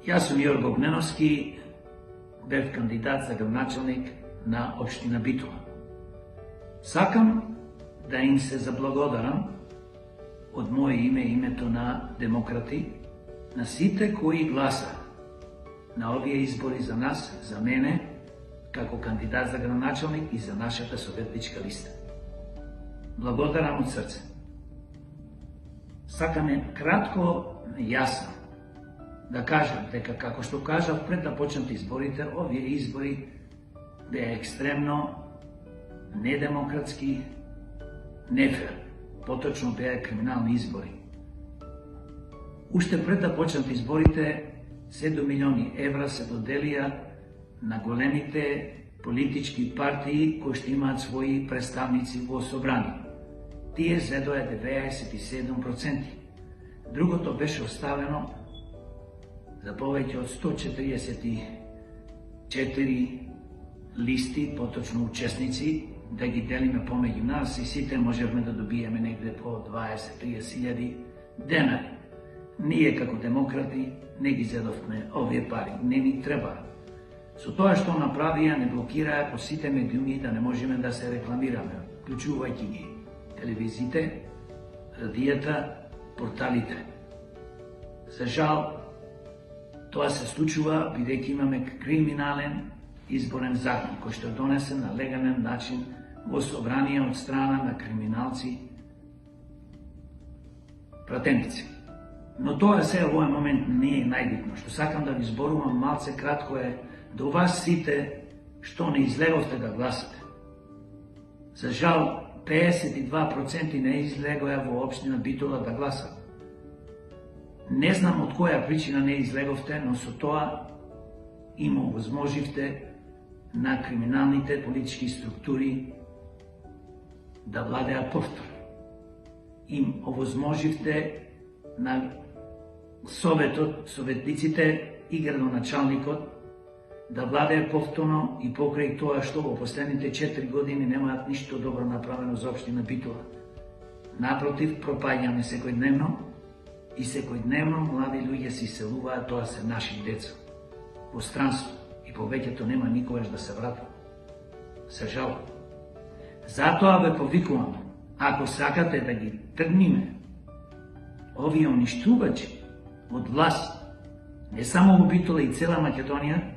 Јас сум Јорго Огненовски, бев кандидат за градоначалник на општина Битола. Сакам да им се заблагодарам од моје име и името на демократи, на сите кои гласа на овие избори за нас, за мене, како кандидат за градоначалник и за нашата советничка листа. Благодарам од срце. Сакаме кратко, јасно, да кажам дека, како што кажав пред да почнат изборите, овие избори беа екстремно недемократски, нефер, поточно беа криминални избори. Уште пред да почнат изборите, 7 милиони евра се доделија на големите политички партии кои што имаат своји представници во собрание. Тие зедоа 97%. Другото беше оставено за повеќе од 144 листи, поточно учесници, да ги делиме помеѓу нас и сите можевме да добиеме негде по 20-30 илјади денари. Ние како демократи не ги зедовме овие пари, не ни треба. Со тоа што направија, не блокираа по сите медиуми да не можеме да се рекламираме, вклучувајќи ги телевизиите, радијата, порталите. За жал, тоа се случува бидејќи имаме криминален изборен закон, кој што е донесен на легален начин во собрание од страна на криминалци, пратеници. Но тоа се во овој момент не е најбитно. Што сакам да ви зборувам малце кратко е до вас сите што не излеговте да гласате. За жал, 52% не излегоа во општина Битола да гласат. Не знам од која причина не излеговте, но со тоа им овозможивте на криминалните политички структури да владеат повторно. Им овозможивте на советот, советниците и градоначалникот да владеат повторно и покрај тоа што во последните 4 години немаат ништо добро направено за општина Битола. Напротив, пропаѓаме секојдневно и секојдневно млади луѓе се иселуваат, тоа се наши деца, во странство и повеќето нема никогаш да се вратат. За жал. Затоа ве повикувам, ако сакате да ги тргниме овие уништувачи од власт, не само во Битола и цела Македонија,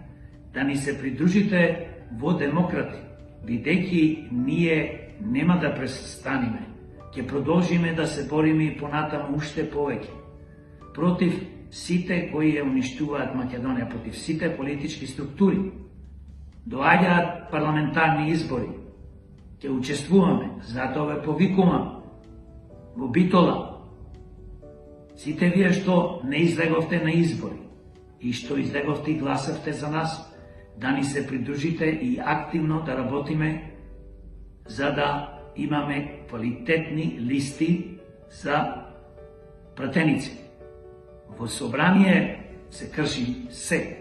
да ни се придружите во демократи, бидејќи ние нема да престанеме. Ќе продолжиме да се бориме и понатаму уште повеќе против сите кои ја уништуваат Македонија, против сите политички структури. Доаѓаат парламентарни избори. Ќе учествуваме, затоа ве повикувам во Битола. Сите вие што не излеговте на избори и што излеговте и гласавте за нас, да ни се придружите и активно да работиме за да имаме квалитетни листи за пратеници. Во собрание се крши се.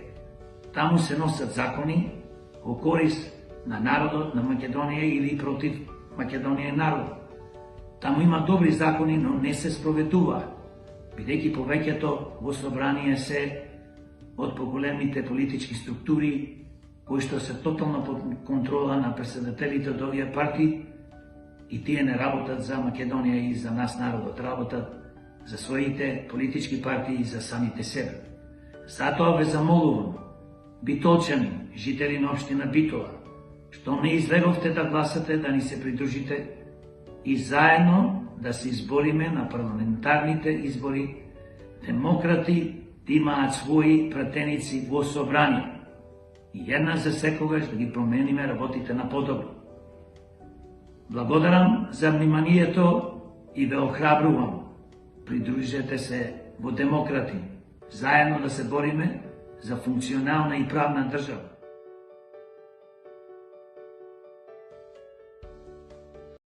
Таму се носат закони во корист на народот на Македонија или против Македонија и народот. Таму има добри закони, но не се спроведуваат, бидејќи повеќето во собрание се од поголемите политички структури кои што се тотално под контрола на председателите од овие партии и тие не работат за Македонија и за нас народот, работат за своите политички партии и за самите себе. Затоа ве замолувам, битолчани, жители на општина Битола, што не излеговте да гласате, да ни се придружите и заедно да се избориме на парламентарните избори, демократи да имаат своји пратеници во собрание и една за секогаш да ги промениме работите на подобро. Благодарам за вниманието и ве охрабрувам. Придружете се во демократи, заедно да се бориме за функционална и правна држава.